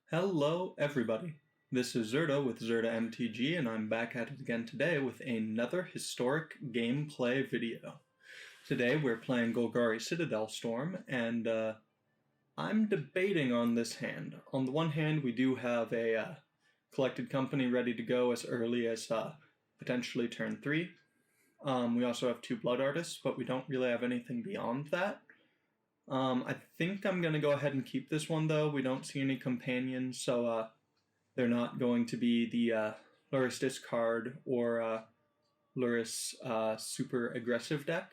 Hello, everybody. This is Zerda with Zerda MTG, and I'm back at it again today with another historic gameplay video. Today we're playing Golgari Citadel Storm, and I'm debating on this hand. On the one hand, we do have a collected company ready to go as early as potentially turn 3. We also have 2 Blood Artists, but we don't really have anything beyond that. I think I'm going to go ahead and keep this one, though. We don't see any companions, so they're not going to be the Luris Discard or Luris Super Aggressive deck.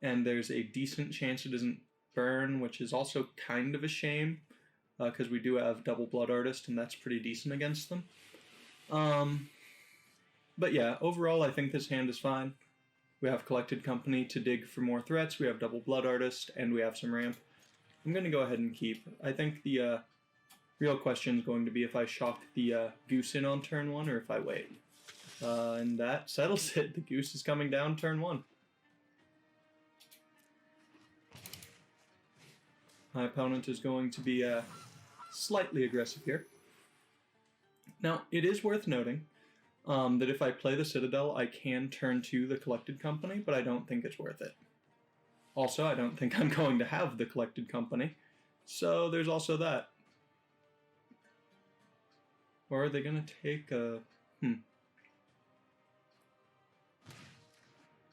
And there's a decent chance it doesn't burn, which is also kind of a shame, because we do have double Blood Artist, and that's pretty decent against them. But yeah, overall, I think this hand is fine. We have Collected Company to dig for more threats, we have double Blood Artist, and we have some ramp. I'm going to go ahead and keep. I think the real question is going to be if I shock the Goose in on turn 1 or if I wait. And that settles it. The Goose is coming down turn 1. My opponent is going to be slightly aggressive here. Now, it is worth noting that if I play the Citadel, I can turn to the Collected Company, but I don't think it's worth it. Also, I don't think I'm going to have the Collected Company, so there's also that. Or are they going to take a...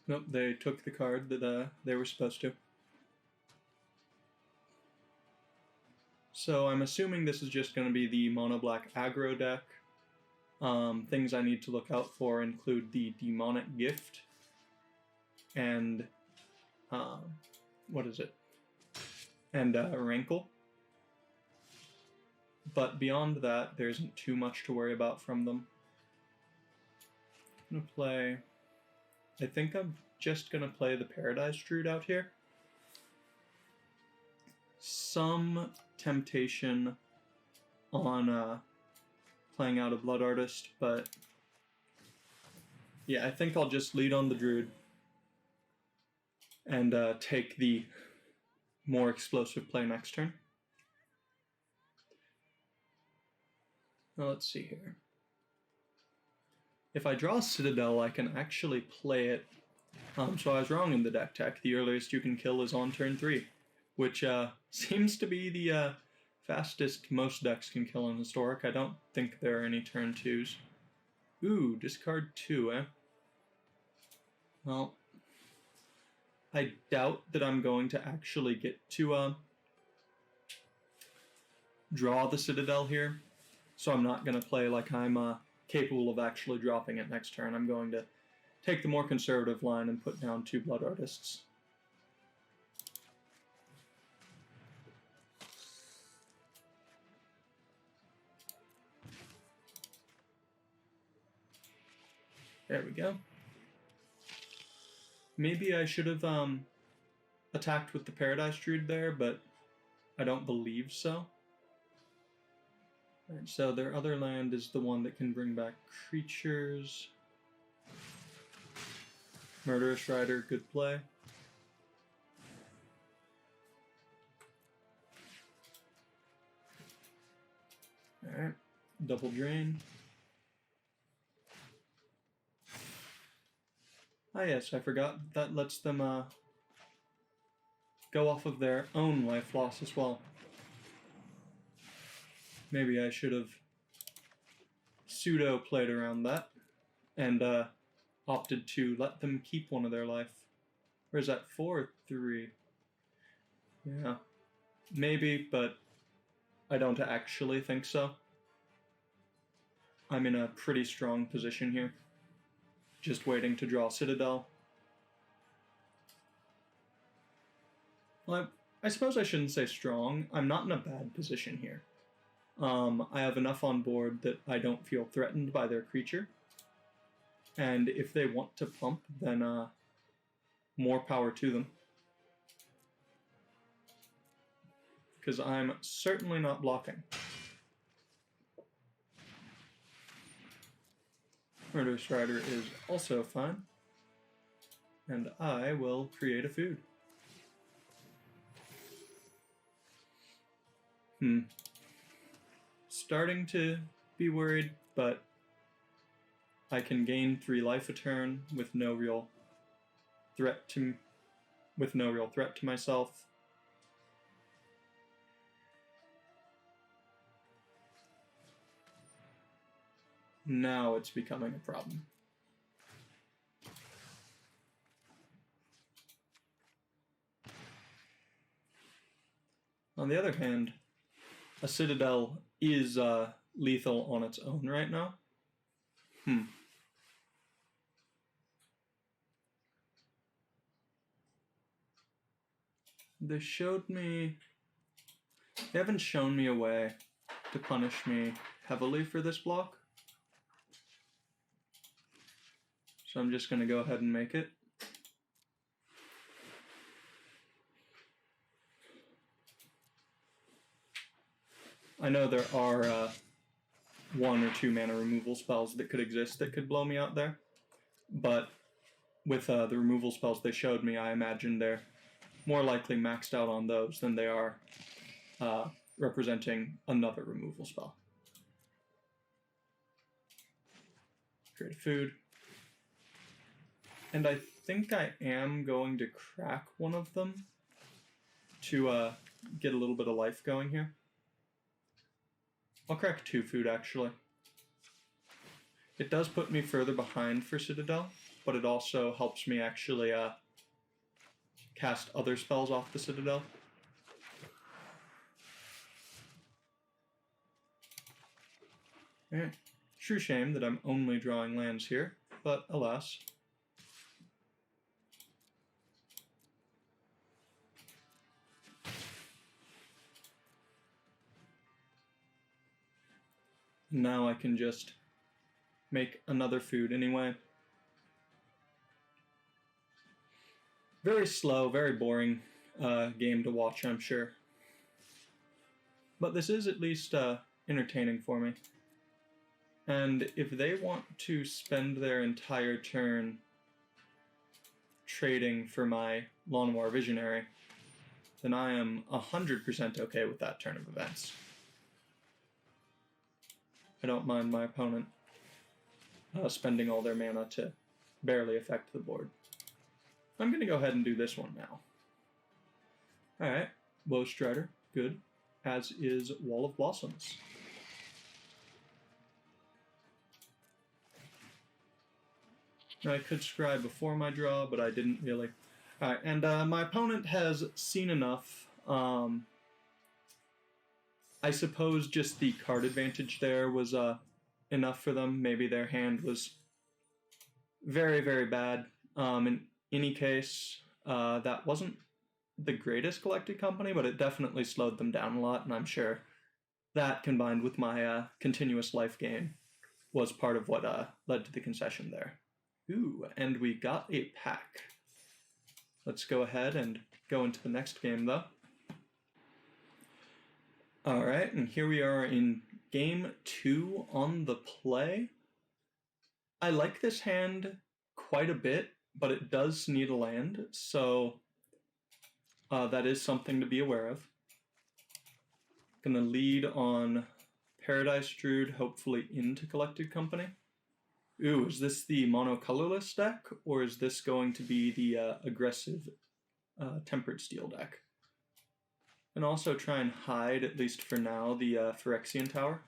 Nope, they took the card that they were supposed to. So I'm assuming this is just going to be the mono-black aggro deck. Things I need to look out for include the Demonic Gift and what is it? And Rankle. But beyond that, there isn't too much to worry about from them. I'm gonna play. I think I'm just gonna play the Paradise Druid out here. Some temptation on playing out a Blood Artist, but yeah, I think I'll just lead on the Druid and take the more explosive play next turn. Now let's see here. If I draw a Citadel, I can actually play it. So I was wrong in the deck tech. The earliest you can kill is on turn 3, which seems to be the fastest most decks can kill in Historic. I don't think there are any turn 2s. Ooh, discard 2, eh? Well, I doubt that I'm going to actually get to draw the Citadel here, so I'm not going to play like I'm capable of actually dropping it next turn. I'm going to take the more conservative line and put down 2 Blood Artists. There we go. Maybe I should have attacked with the Paradise Druid there, but I don't believe so. Alright, so their other land is the one that can bring back creatures. Murderous Rider, good play. Alright, double drain. Ah yes, I forgot that lets them go off of their own life loss as well. Maybe I should have pseudo-played around that and opted to let them keep one of their life. Or is that 4 or 3? Yeah, maybe, but I don't actually think so. I'm in a pretty strong position here. Just waiting to draw Citadel. Well, I suppose I shouldn't say strong. I'm not in a bad position here. I have enough on board that I don't feel threatened by their creature. And if they want to pump, then more power to them. Because I'm certainly not blocking. Murderous Rider is also fine. And I will create a food. starting to be worried, but I can gain 3 life a turn with no real threat to myself. Now it's becoming a problem. On the other hand, a Citadel is lethal on its own right now. They haven't shown me a way to punish me heavily for this block. So I'm just going to go ahead and make it. I know there are 1 or 2 mana removal spells that could exist that could blow me out there, but with the removal spells they showed me, I imagine they're more likely maxed out on those than they are representing another removal spell. Create food. And I think I am going to crack one of them to get a little bit of life going here. I'll crack 2 food, actually. It does put me further behind for Citadel, but it also helps me actually cast other spells off the Citadel. Alright. True shame that I'm only drawing lands here, but alas. Now I can just make another food anyway. Very slow, very boring game to watch, I'm sure. But this is at least entertaining for me. And if they want to spend their entire turn trading for my Lawnmower Visionary, then I am 100% okay with that turn of events. I don't mind my opponent spending all their mana to barely affect the board. I'm going to go ahead and do this one now. Alright, Woe Strider, good, as is Wall of Blossoms. Now, I could scry before my draw, but I didn't really. Alright, and my opponent has seen enough. I suppose just the card advantage there was enough for them. Maybe their hand was very, very bad. In any case, that wasn't the greatest collected company, but it definitely slowed them down a lot, and I'm sure that, combined with my continuous life gain, was part of what led to the concession there. Ooh, and we got a pack. Let's go ahead and go into the next game, though. Alright, and here we are in game 2 on the play. I like this hand quite a bit, but it does need a land, so that is something to be aware of. Gonna lead on Paradise Druid, hopefully into Collected Company. Ooh, is this the mono-colorless deck, or is this going to be the aggressive Tempered Steel deck? And also try and hide, at least for now, the Phyrexian Tower.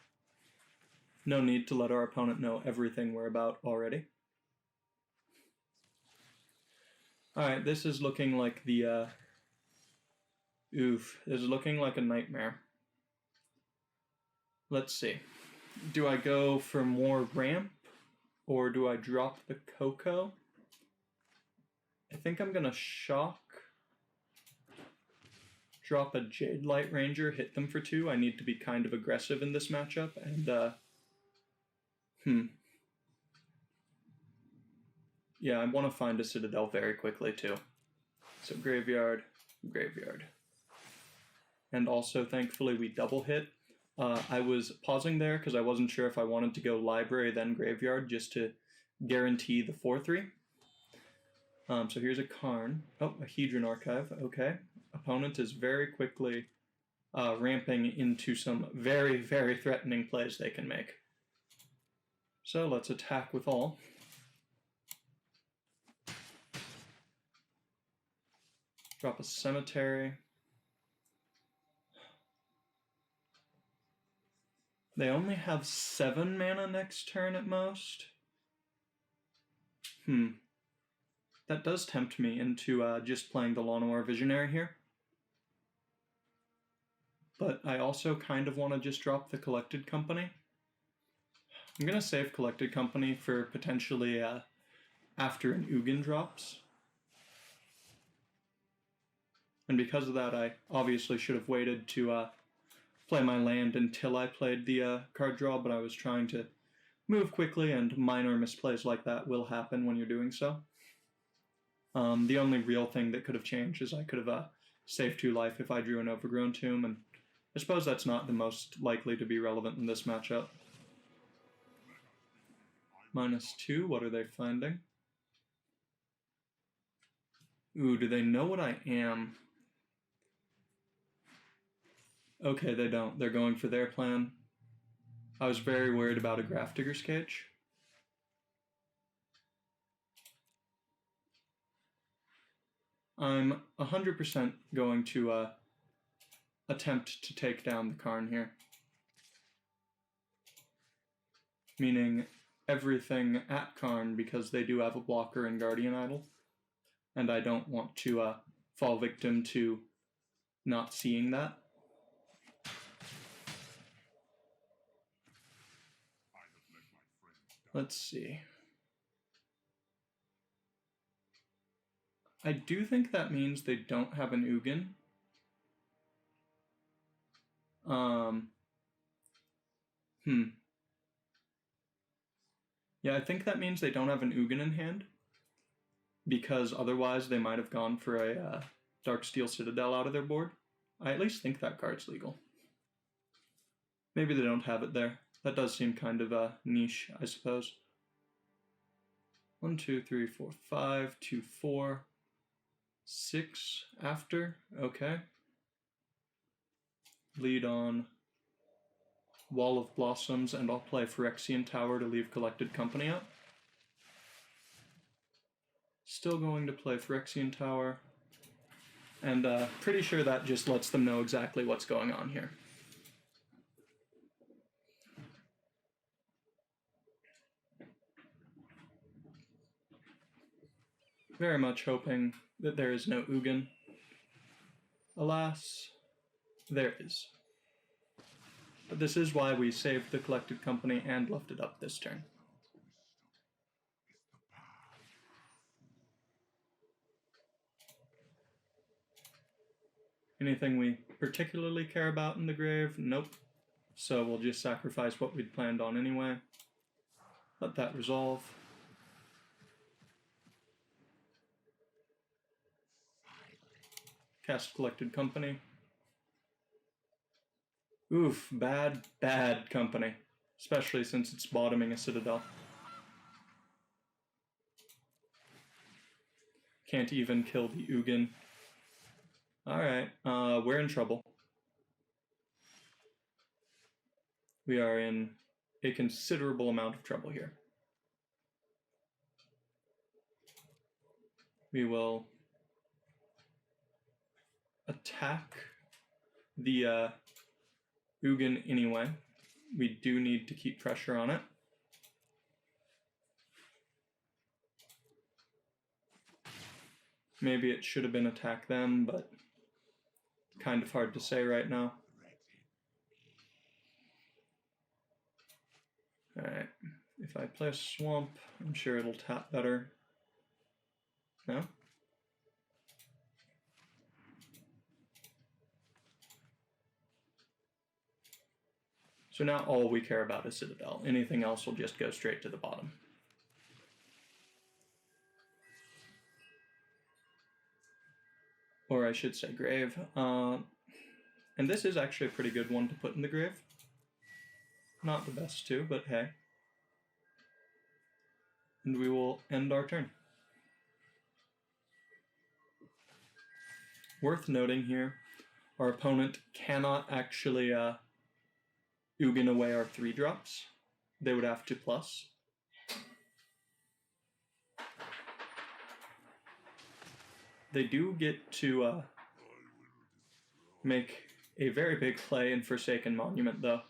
No need to let our opponent know everything we're about already. Alright, this is looking like the... Oof, this is looking like a nightmare. Let's see. Do I go for more ramp, or do I drop the Cocoa? I think I'm gonna shock. Drop a Jade Light Ranger, hit them for 2. I need to be kind of aggressive in this matchup, and yeah, I want to find a Citadel very quickly too. So graveyard, graveyard. And also, thankfully, we double hit. I was pausing there because I wasn't sure if I wanted to go library then graveyard just to guarantee the 4-3. So here's a Karn. Oh, a Hedron Archive. Okay. Opponent is very quickly ramping into some very, very threatening plays they can make. So let's attack with all. Drop a cemetery. They only have 7 mana next turn at most. That does tempt me into just playing the Llanowar Visionary here. But I also kind of want to just drop the Collected Company. I'm going to save Collected Company for potentially after an Ugin drops. And because of that, I obviously should have waited to play my land until I played the card draw, but I was trying to move quickly, and minor misplays like that will happen when you're doing so. The only real thing that could have changed is I could have saved 2 life if I drew an Overgrown Tomb, and I suppose that's not the most likely to be relevant in this matchup. -2, what are they finding? Ooh, do they know what I am? Okay, they don't. They're going for their plan. I was very worried about a Grafdigger's Cage. I'm 100% going to attempt to take down the Karn here. Meaning everything at Karn, because they do have a blocker and Guardian Idol. And I don't want to fall victim to not seeing that. Let's see. I do think that means they don't have an Ugin. Yeah, I think that means they don't have an Ugin in hand, because otherwise they might have gone for a Darksteel Citadel out of their board. I at least think that card's legal. Maybe they don't have it there. That does seem kind of niche, I suppose. 1, 2, 3, 4, 5, 2, 4, 6 after. Okay. Lead on Wall of Blossoms, and I'll play Phyrexian Tower to leave Collected Company up. Still going to play Phyrexian Tower, and pretty sure that just lets them know exactly what's going on here. Very much hoping that there is no Ugin. Alas, there is. But this is why we saved the Collected Company and left it up this turn. Anything we particularly care about in the grave? Nope. So we'll just sacrifice what we'd planned on anyway. Let that resolve. Cast Collected Company. Oof, bad, bad company. Especially since it's bottoming a Citadel. Can't even kill the Ugin. Alright, we're in trouble. We are in a considerable amount of trouble here. We will attack the Ugin anyway. We do need to keep pressure on it. Maybe it should have been attack them, but kind of hard to say right now. Alright, if I play a Swamp, I'm sure it'll tap better. No? So now all we care about is Citadel. Anything else will just go straight to the bottom. Or I should say grave. And this is actually a pretty good one to put in the grave. Not the best too, but hey. And we will end our turn. Worth noting here, our opponent cannot actually Ugin away our 3-drops. They would have to plus. They do get to make a very big play in Forsaken Monument, though.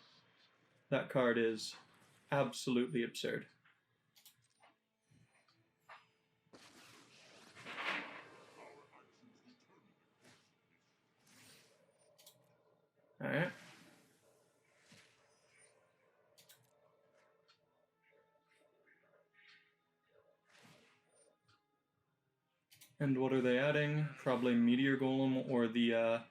That card is absolutely absurd. Alright. And what are they adding? Probably Meteor Golem or the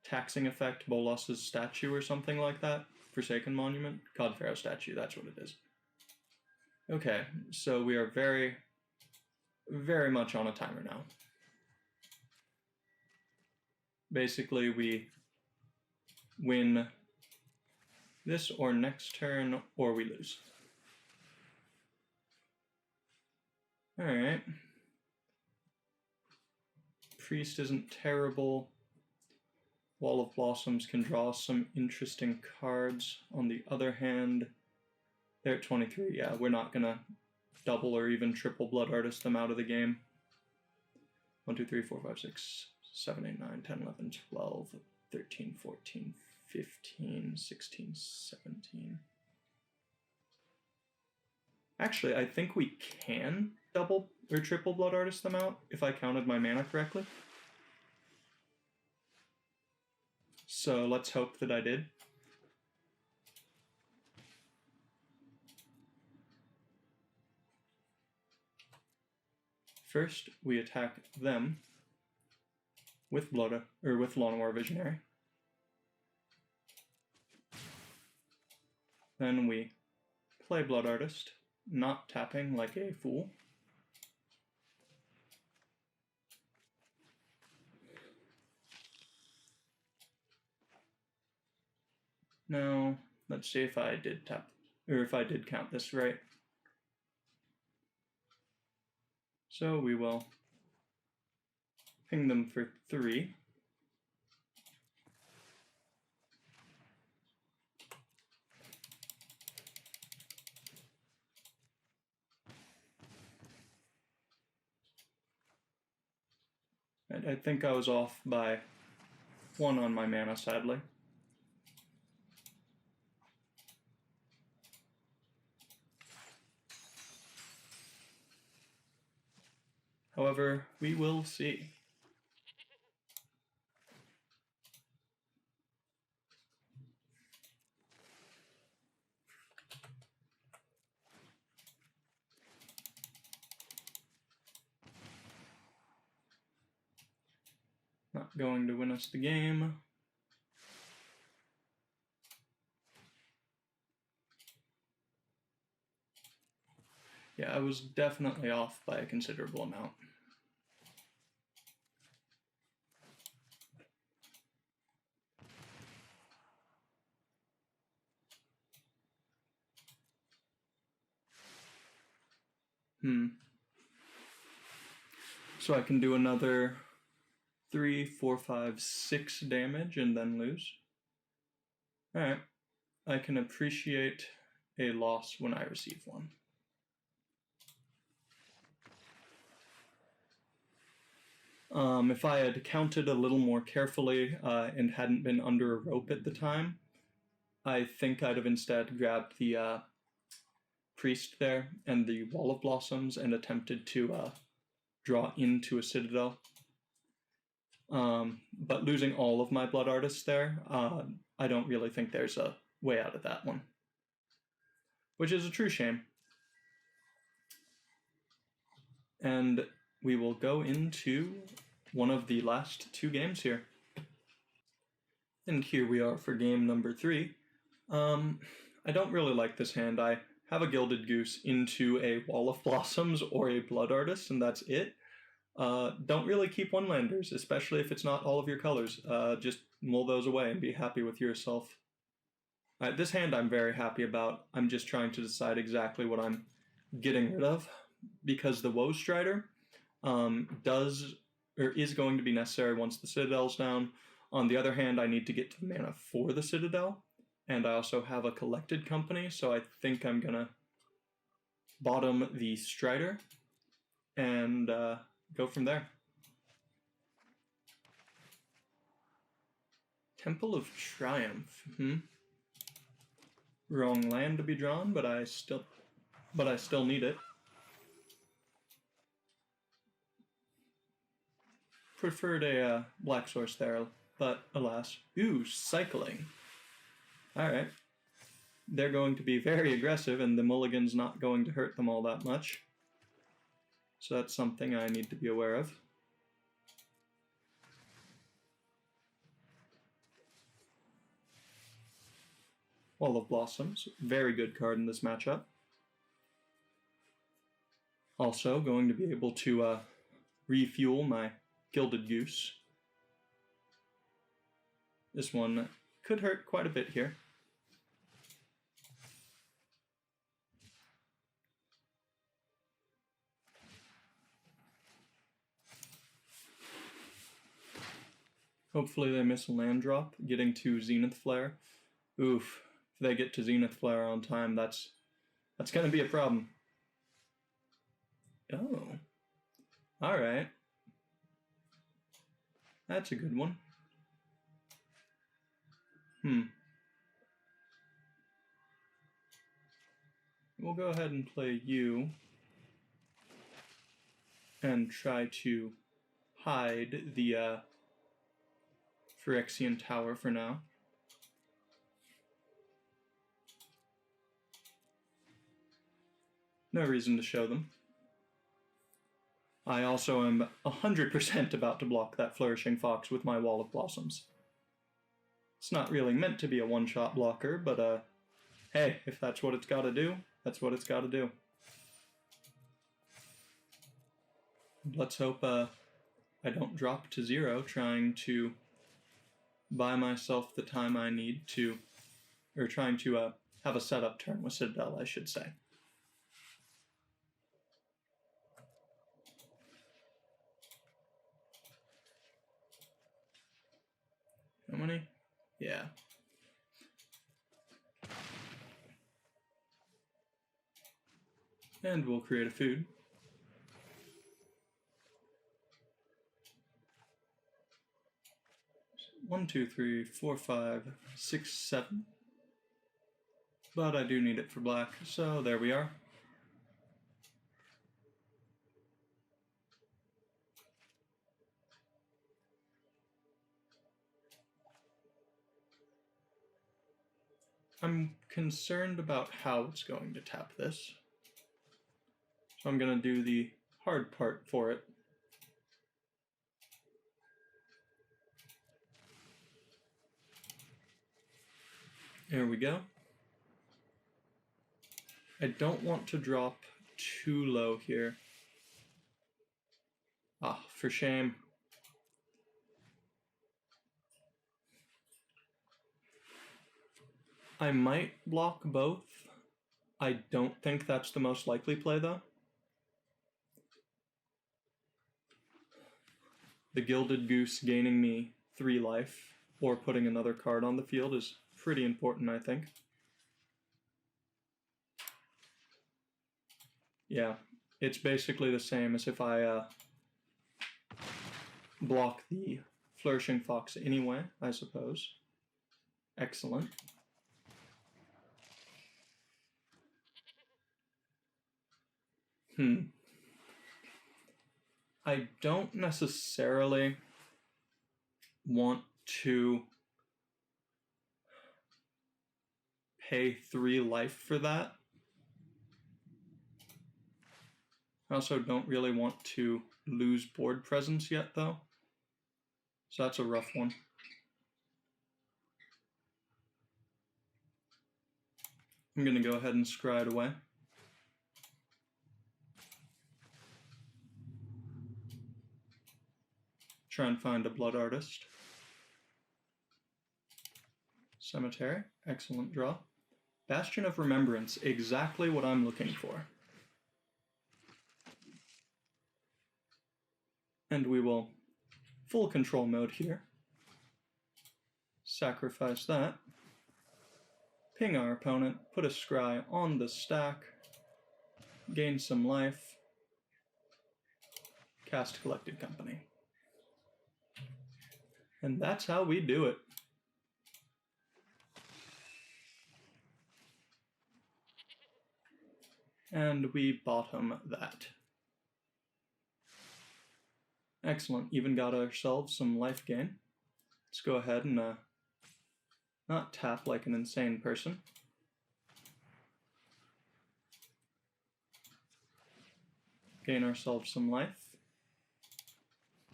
taxing effect, Bolas's statue or something like that. Forsaken Monument? God Pharaoh statue, that's what it is. Okay, so we are very, very much on a timer now. Basically, we win this or next turn, or we lose. Alright. Priest isn't terrible. Wall of Blossoms can draw some interesting cards. On the other hand, they're at 23. Yeah, we're not gonna double or even triple Blood Artist them out of the game. 1, 2, 3, 4, 5, 6, 7, 8, 9, 10, 11, 12, 13, 14, 15, 16, 17. Actually, I think we can double or triple Blood Artist them out, if I counted my mana correctly. So let's hope that I did. First, we attack them with with Lawnmower Visionary. Then we play Blood Artist, not tapping like a fool. Now, let's see if I did tap, or if I did count this right. So we will ping them for 3. And I think I was off by 1 on my mana, sadly. However, we will see. Not going to win us the game. Yeah, I was definitely off by a considerable amount. So I can do another 3, 4, 5, 6 damage and then lose. Alright. I can appreciate a loss when I receive one. If I had counted a little more carefully and hadn't been under a rope at the time, I think I'd have instead grabbed the Priest there and the Wall of Blossoms and attempted to draw into a Citadel. But losing all of my Blood Artists there, I don't really think there's a way out of that one. Which is a true shame. And we will go into one of the last 2 games here. And here we are for game number 3. I don't really like this hand. I have a Gilded Goose into a Wall of Blossoms or a Blood Artist, and that's it. Don't really keep one-landers, especially if it's not all of your colors. Just mull those away and be happy with yourself. This hand I'm very happy about. I'm just trying to decide exactly what I'm getting rid of, because the Woe Strider is going to be necessary once the Citadel's down. On the other hand, I need to get to the mana for the Citadel, and I also have a collected company, so I think I'm gonna bottom the Strider and go from there. Temple of Triumph. Wrong land to be drawn, but I still need it. Preferred a black source there, but alas. Ooh, cycling. Alright. They're going to be very aggressive, and the mulligan's not going to hurt them all that much. So that's something I need to be aware of. Wall of Blossoms, very good card in this matchup. Also going to be able to refuel my Gilded Goose. This one could hurt quite a bit here. Hopefully they miss a land drop, getting to Zenith Flare. Oof, if they get to Zenith Flare on time, that's gonna be a problem. Oh. Alright. That's a good one. We'll go ahead and play you and try to hide the Phyrexian Tower for now. No reason to show them. I also am 100% about to block that Flourishing Fox with my Wall of Blossoms. It's not really meant to be a one-shot blocker, but hey, if that's what it's gotta do, that's what it's gotta do. Let's hope I don't drop to 0 trying to buy myself the time I need to, or trying to have a setup turn with Citadel, I should say. How many? Yeah. And we'll create a food. One, two, three, four, 5, 6, 7. But I do need it for black, so there we are. I'm concerned about how it's going to tap this. So I'm going to do the hard part for it. There we go. I don't want to drop too low here. Ah, for shame. I might block both. I don't think that's the most likely play, though. The Gilded Goose gaining me 3 life, or putting another card on the field is pretty important, I think. Yeah, it's basically the same as if I block the Flourishing Fox anyway, I suppose. Excellent. I don't necessarily want to pay 3 life for that. I also don't really want to lose board presence yet, though. So that's a rough one. I'm going to go ahead and scry it away. Try and find a Blood Artist. Cemetery, excellent draw. Bastion of Remembrance, exactly what I'm looking for. And we will full control mode here. sacrifice that, ping our opponent, put a scry on the stack, gain some life, cast Collected Company. And that's how we do it. And we bottom that. Excellent, even got ourselves some life gain. Let's go ahead and not tap like an insane person. Gain ourselves some life.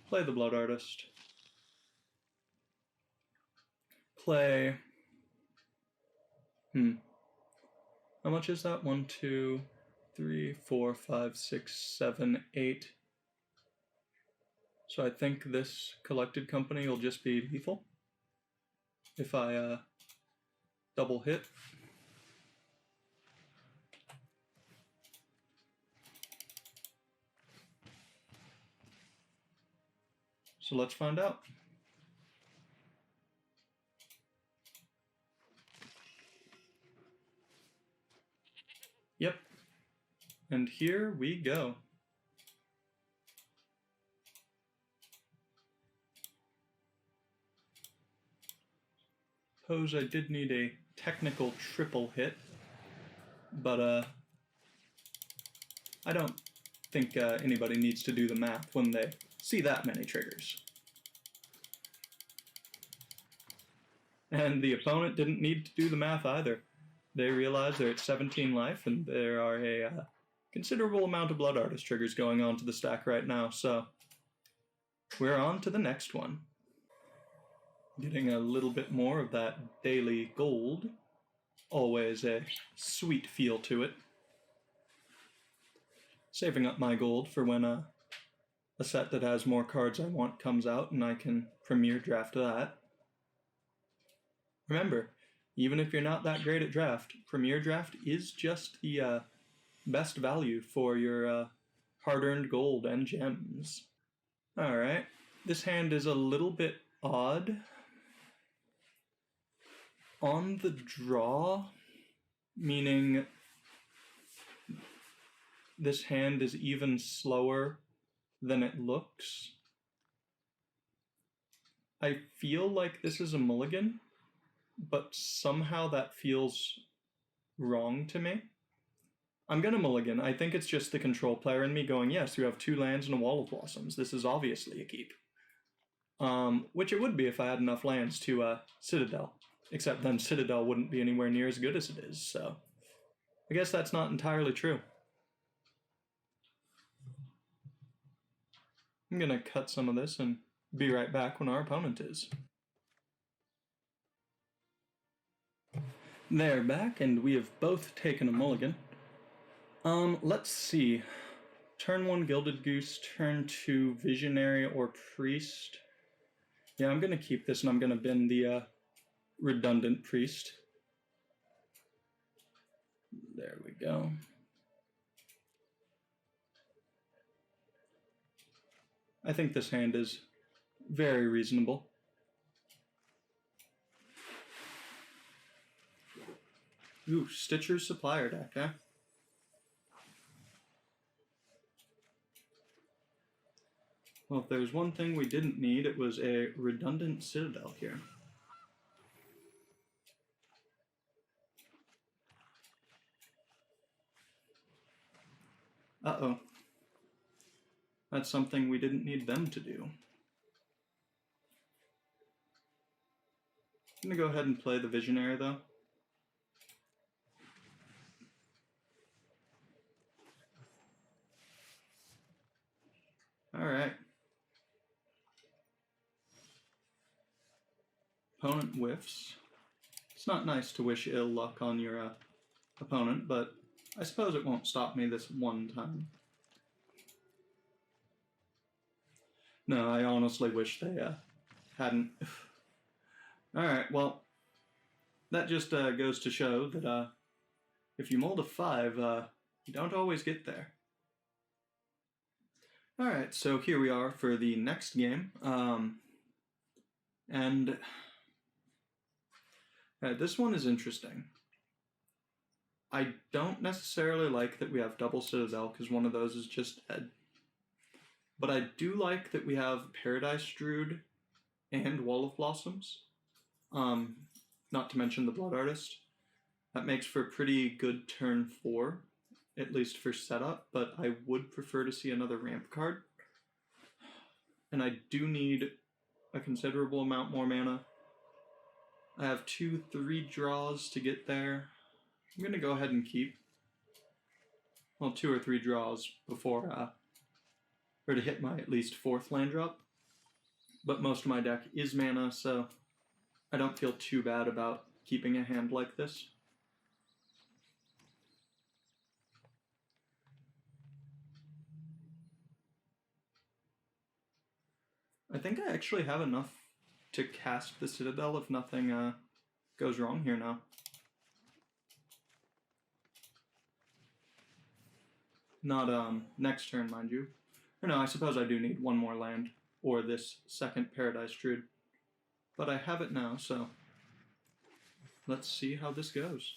Play the Blood Artist. Play... How much is that? 1, 2, 3, 4, 5, 6, 7, 8. So I think this Collected Company will just be lethal if I double hit. So let's find out. Yep. And here we go. Suppose I did need a technical triple hit, but I don't think anybody needs to do the math when they see that many triggers. And the opponent didn't need to do the math either. They realize they're at 17 life, and there are a considerable amount of Blood Artist triggers going on to the stack right now, so we're on to the next one. Getting a little bit more of that daily gold. Always a sweet feel to it. Saving up my gold for when a set that has more cards I want comes out and I can Premier Draft that. Remember, even if you're not that great at draft, Premier Draft is just the best value for your hard-earned gold and gems. Alright, this hand is a little bit odd. On the draw, meaning this hand is even slower than it looks. I feel like this is a mulligan, but somehow that feels wrong to me. I'm gonna mulligan. I think it's just the control player in me going, yes, you have 2 lands and a Wall of Blossoms. This is obviously a keep. Which it would be if I had enough lands to Citadel. Except then Citadel wouldn't be anywhere near as good as it is, so I guess that's not entirely true. I'm gonna cut some of this and be right back when our opponent is. They're back, and we have both taken a mulligan. Let's see. Turn 1 Gilded Goose, turn 2 Visionary or Priest. Yeah, I'm gonna keep this, and I'm gonna bin the redundant Priest. There we go. I think this hand is very reasonable. Ooh, Stitcher's Supplier deck, eh? Well, if there's one thing we didn't need, it was a redundant Citadel here. Uh-oh. That's something we didn't need them to do. I'm gonna go ahead and play the Visionary, though. Alright. Opponent whiffs. It's not nice to wish ill luck on your opponent, but I suppose it won't stop me this one time. No, I honestly wish they hadn't. Alright, well, that just goes to show that if you mold a 5, you don't always get there. Alright, so here we are for the next game. And Alright, this one is interesting. I don't necessarily like that we have double Citadel, because one of those is just dead. But I do like that we have Paradise Druid and Wall of Blossoms. Not to mention the Blood Artist. That makes for a pretty good turn 4, at least for setup, but I would prefer to see another ramp card. And I do need a considerable amount more mana. I have 2-3 draws to get there. I'm going to go ahead and keep. Well, 2 or 3 draws before, or to hit my at least 4th land drop. But most of my deck is mana, so I don't feel too bad about keeping a hand like this. I think I actually have enough to cast the Citadel if nothing goes wrong here now. Not next turn, mind you. Or no, I suppose I do need one more land, or this second Paradise Druid. But I have it now, so let's see how this goes.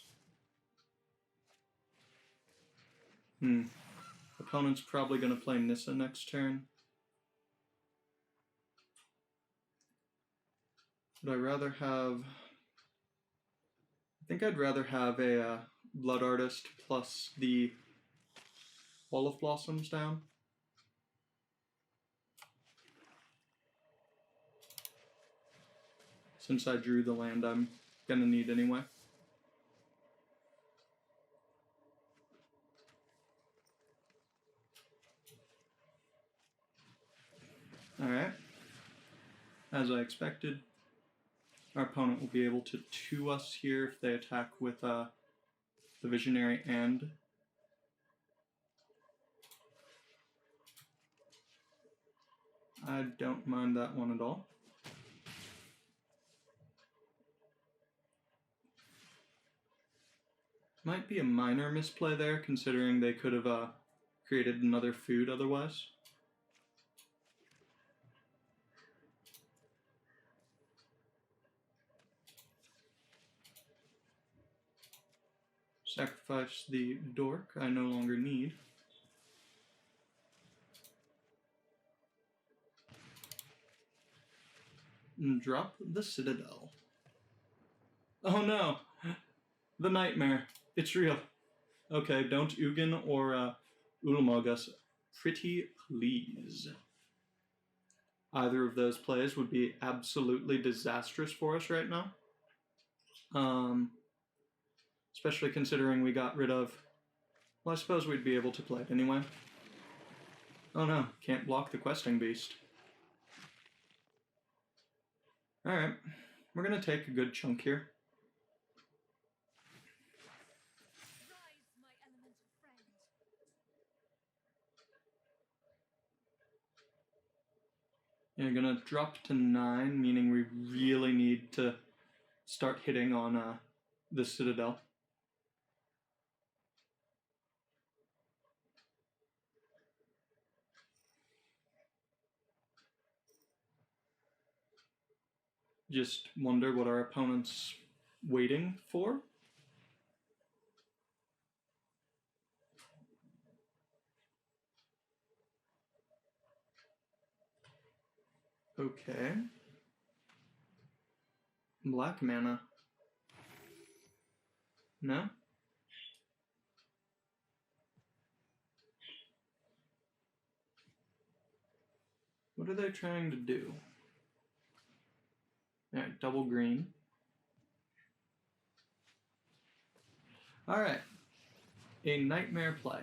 Opponent's probably going to play Nissa next turn. Would I rather have... I think I'd rather have a Blood Artist plus the Wall of Blossoms down. Since I drew the land I'm gonna need anyway. Alright. As I expected, our opponent will be able to 2 us here if they attack with the Visionary and I don't mind that one at all. Might be a minor misplay there, considering they could have created another food otherwise. Sacrifice the dork I no longer need. And drop the Citadel. Oh no! The nightmare. It's real. Okay, don't Ugin or Ulamog us. Pretty please. Either of those plays would be absolutely disastrous for us right now. Especially considering we got rid of... Well, I suppose we'd be able to play it anyway. Oh no, can't block the Questing Beast. Alright, we're gonna take a good chunk here. You're gonna drop to 9, meaning we really need to start hitting on the Citadel. Just wonder what our opponent's waiting for. Okay. Black mana. No? What are they trying to do? Alright, double green. Alright. A nightmare play.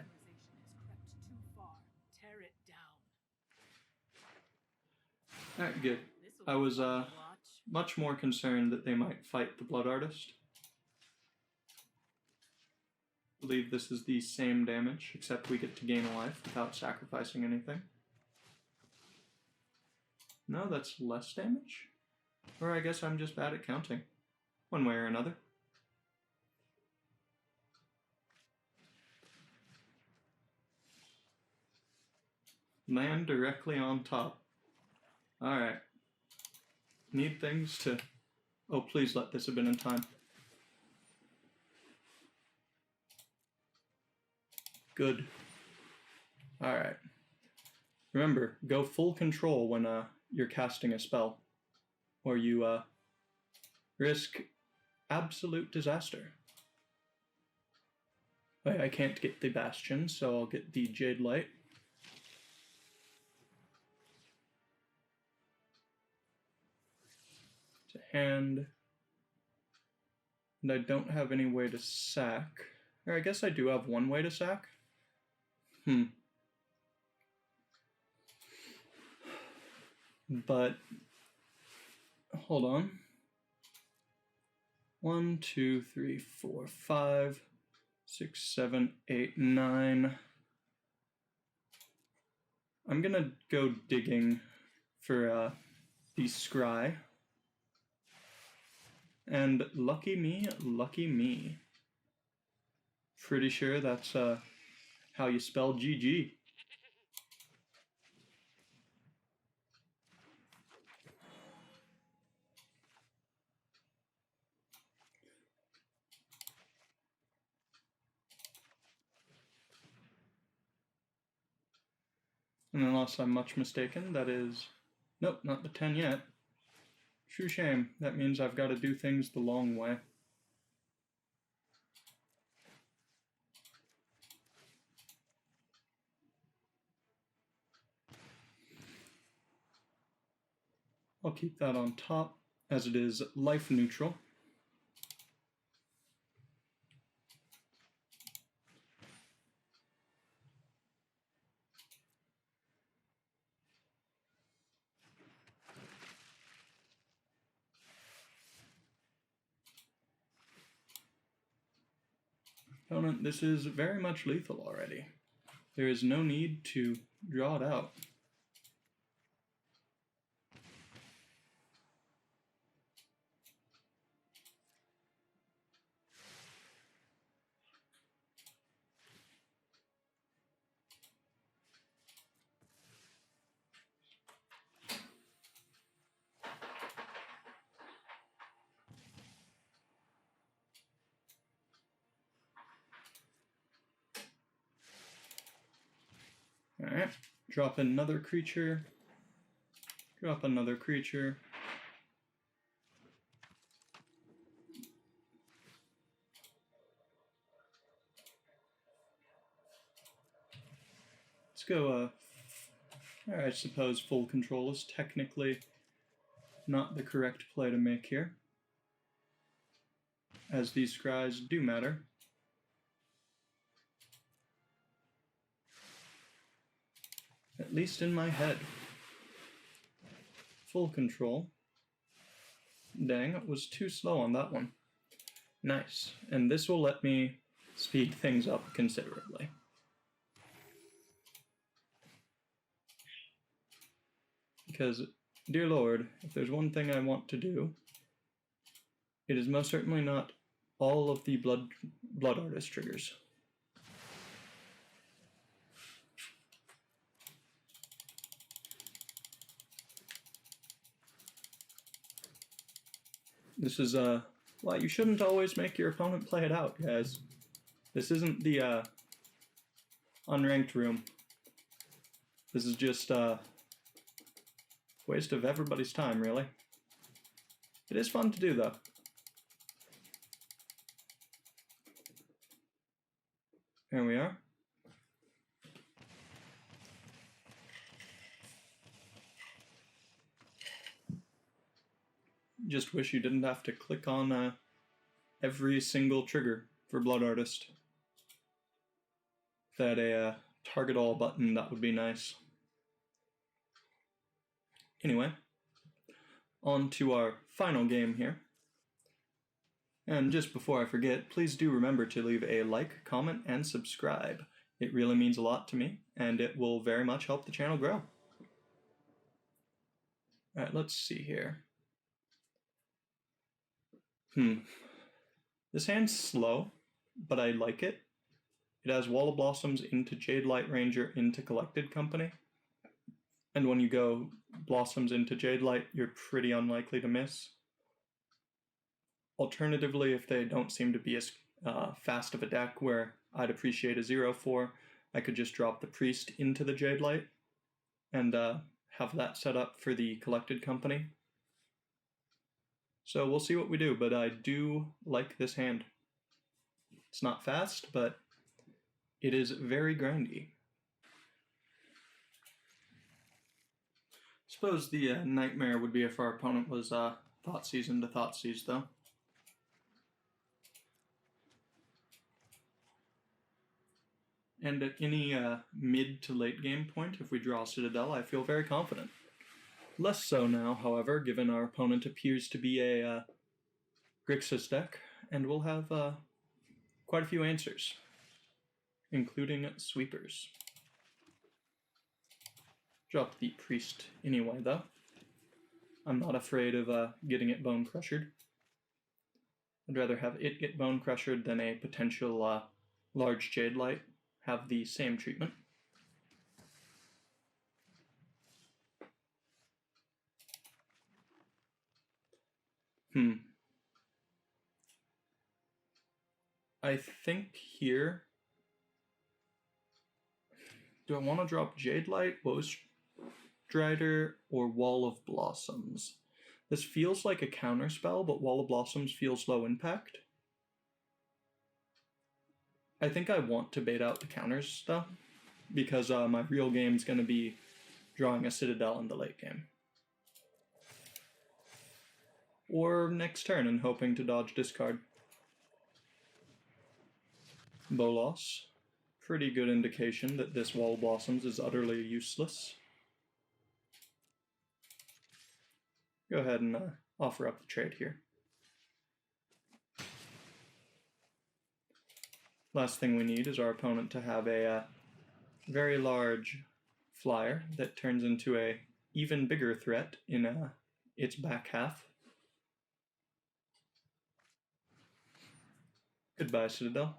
Alright, good. I was much more concerned that they might fight the Blood Artist. I believe this is the same damage, except we get to gain a life without sacrificing anything. No, that's less damage? Or I guess I'm just bad at counting. One way or another. Land directly on top. Alright. Need things to... Oh, please let this have been in time. good. Alright. Remember, go full control when you're casting a spell, or you risk absolute disaster. I can't get the Bastion, so I'll get the Jade Light. To hand. And I don't have any way to sack. Or I guess I do have one way to sack. But, hold on. 1, 2, 3, 4, 5, 6, 7, 8, 9. I'm gonna go digging for the scry. And lucky me, lucky me. Pretty sure that's how you spell GG. And unless I'm much mistaken, that is... Nope, not the 10 yet. True shame. That means I've got to do things the long way. I'll keep that on top, as it is life neutral. Opponent, this is very much lethal already. There is no need to draw it out. Alright, drop another creature. Drop another creature. Let's go, I suppose full control is technically not the correct play to make here, as these scries do matter. At least in my head. Full control. Dang, it was too slow on that one. Nice. And this will let me speed things up considerably. Because, dear Lord, if there's one thing I want to do, it is most certainly not all of the Blood Artist triggers. This is, well, you shouldn't always make your opponent play it out, guys. This isn't the, unranked room. This is just, waste of everybody's time, really. It is fun to do, though. Here we are. Just wish you didn't have to click on every single trigger for Blood Artist. If they had a target all button, that would be nice. Anyway, on to our final game here. And just before I forget, please do remember to leave a like, comment, and subscribe. It really means a lot to me, and it will very much help the channel grow. Alright, let's see here. This hand's slow, but I like it. It has Wall of Blossoms into Jade Light Ranger into Collected Company. And when you go Blossoms into Jade Light, you're pretty unlikely to miss. Alternatively, if they don't seem to be as fast of a deck, where I'd appreciate a 0 for, I could just drop the priest into the Jade Light and have that set up for the collected company. So we'll see what we do, but I do like this hand. It's not fast, but it is very grindy. Suppose the nightmare would be if our opponent was Thoughtseize into Thoughtseize, though. And at any mid to late game point, if we draw Citadel, I feel very confident. Less so now, however, given our opponent appears to be a Grixis deck, and we'll have quite a few answers, including sweepers. Drop the priest anyway, though. I'm not afraid of getting it bone crushed. I'd rather have it get bone crushed than a potential large Jade Light have the same treatment. I think here, do I want to drop Jade Light, Woe Strider, or Wall of Blossoms? This feels like a counter spell, but Wall of Blossoms feels low impact. I think I want to bait out the counters, though, because my real game is going to be drawing a Citadel in the late game. Or next turn and hoping to dodge discard. Bolas. Pretty good indication that this Wall of Blossoms is utterly useless. Go ahead and offer up the trade here. Last thing we need is our opponent to have a very large flyer that turns into a even bigger threat in its back half. Goodbye, Citadel.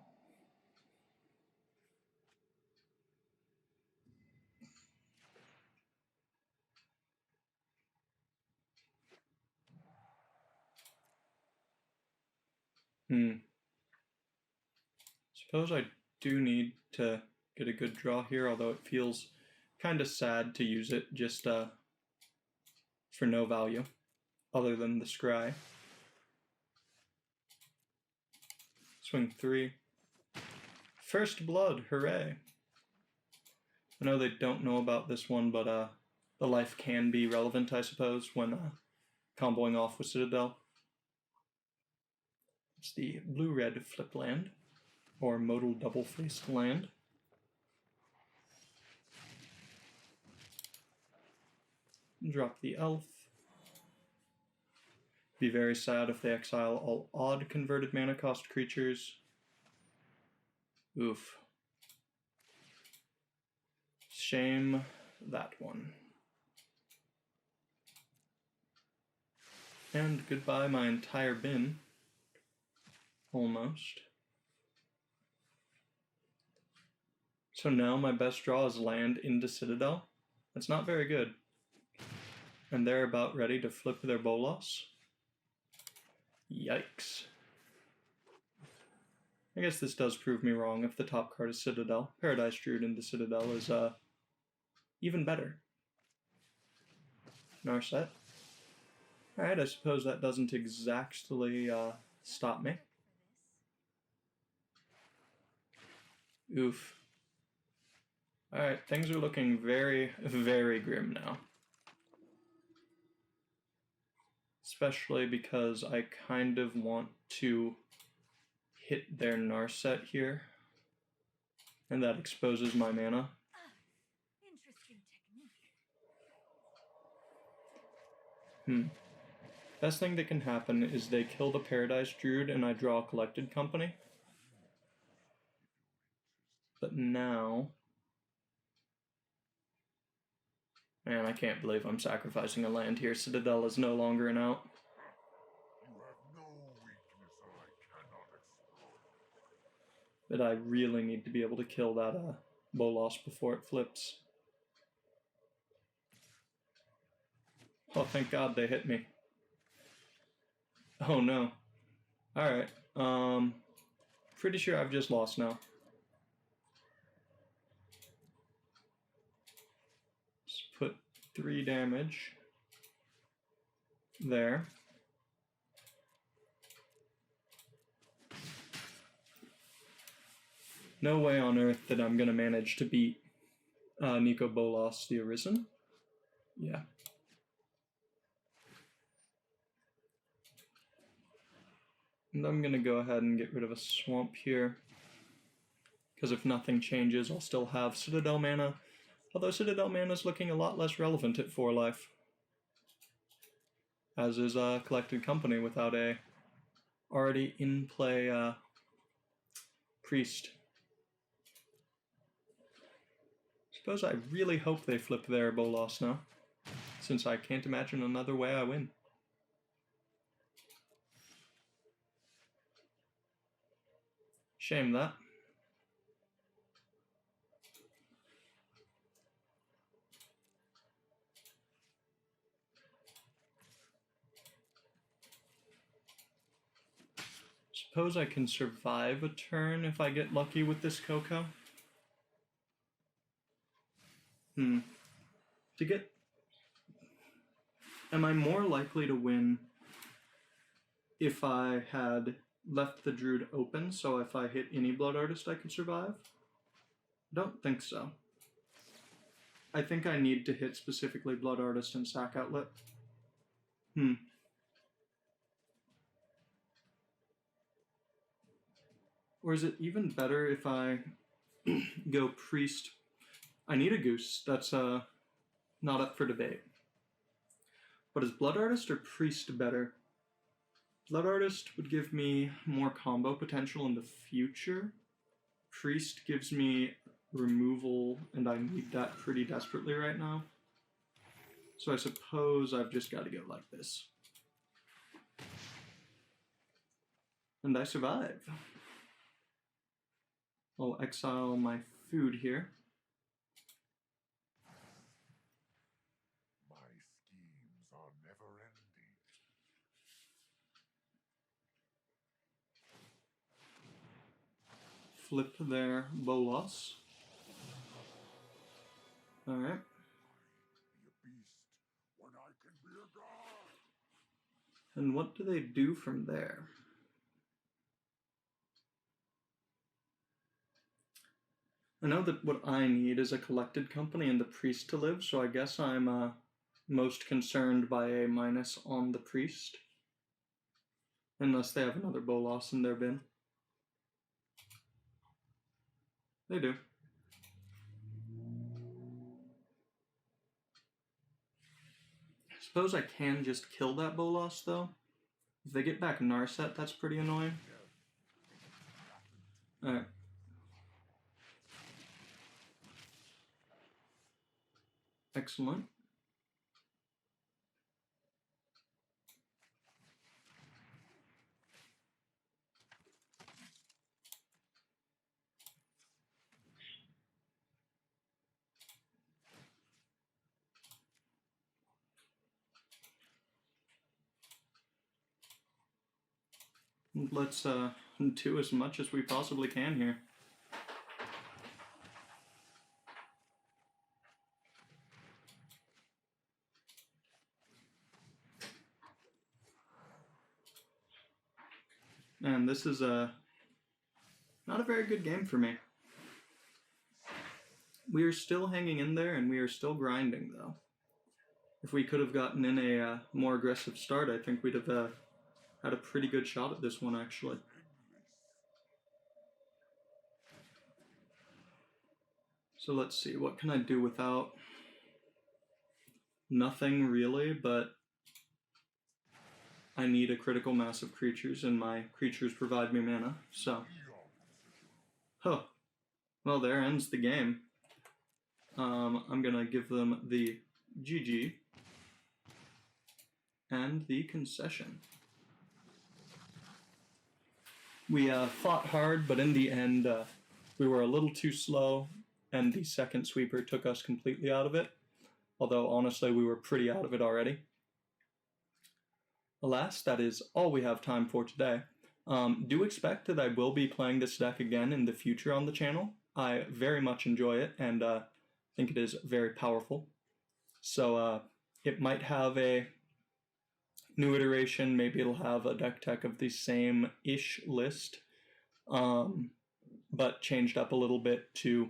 Suppose I do need to get a good draw here, although it feels kind of sad to use it just for no value other than the scry. Swing 3. First blood, hooray! I know they don't know about this one, but the life can be relevant, I suppose, when comboing off with Citadel. It's the blue-red flip land, or modal double-faced land. Drop the elf. Be very sad if they exile all odd converted mana cost creatures. Oof. Shame that one. And goodbye my entire bin. Almost. So now my best draw is land into Citadel. That's not very good. And they're about ready to flip their Bolas. Yikes. I guess this does prove me wrong if the top card is Citadel. Paradise Druid into Citadel is even better. Narset. Alright, I suppose that doesn't exactly stop me. Oof. Alright, things are looking very, very grim now. Especially because I kind of want to hit their Narset here. And that exposes my mana. Best thing that can happen is they kill the Paradise Druid and I draw a Collected Company. But now... Man, I can't believe I'm sacrificing a land here. Citadel is no longer an out. But I really need to be able to kill that Bolas before it flips. Oh, thank God they hit me. Oh no. Alright, pretty sure I've just lost now. 3 damage there. No way on earth that I'm going to manage to beat Nico Bolas the Arisen. Yeah. And I'm going to go ahead and get rid of a swamp here. Because if nothing changes, I'll still have Citadel mana. Although Citadel mana is looking a lot less relevant at 4 life. As is Collected Company without a already in play priest. Suppose I really hope they flip their Bolas now, since I can't imagine another way I win. Shame that. Suppose I can survive a turn if I get lucky with this Coco. To get... Am I more likely to win if I had left the Druid open, so if I hit any Blood Artist I could survive? I don't think so. I think I need to hit specifically Blood Artist and Sack Outlet. Or is it even better if I go Priest? I need a Goose. That's not up for debate. But is Blood Artist or Priest better? Blood Artist would give me more combo potential in the future. Priest gives me removal, and I need that pretty desperately right now. So I suppose I've just got to go like this. And I survive. I'll exile my food here. My schemes are never-ending. Flip their Bolas. Alright. Be a beast when I can be a god. And what do they do from there? I know that what I need is a Collected Company and the Priest to live, so I guess I'm most concerned by a minus on the Priest. Unless they have another Bolas in their bin. They do. I suppose I can just kill that Bolas, though. If they get back Narset, that's pretty annoying. Alright. Excellent. Let's do as much as we possibly can here. And this is not a very good game for me. We are still hanging in there, and we are still grinding, though. If we could have gotten in a more aggressive start, I think we'd have had a pretty good shot at this one, actually. So let's see, what can I do without... Nothing, really, but... I need a critical mass of creatures, and my creatures provide me mana, so... Huh. Well, there ends the game. I'm gonna give them the GG and the concession. We fought hard, but in the end, we were a little too slow, and the second sweeper took us completely out of it. Although, honestly, we were pretty out of it already. Alas, that is all we have time for today. Do expect that I will be playing this deck again in the future on the channel. I very much enjoy it, and think it is very powerful. So it might have a new iteration. Maybe it'll have a deck tech of the same-ish list, but changed up a little bit to,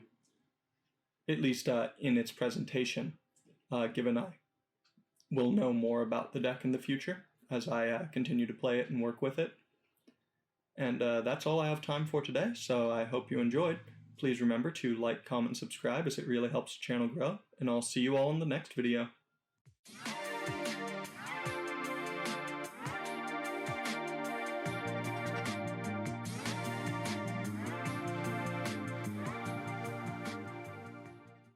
at least in its presentation, given I will know more about the deck in the future as I continue to play it and work with it. And that's all I have time for today, so I hope you enjoyed. Please remember to like, comment, and subscribe as it really helps the channel grow, and I'll see you all in the next video.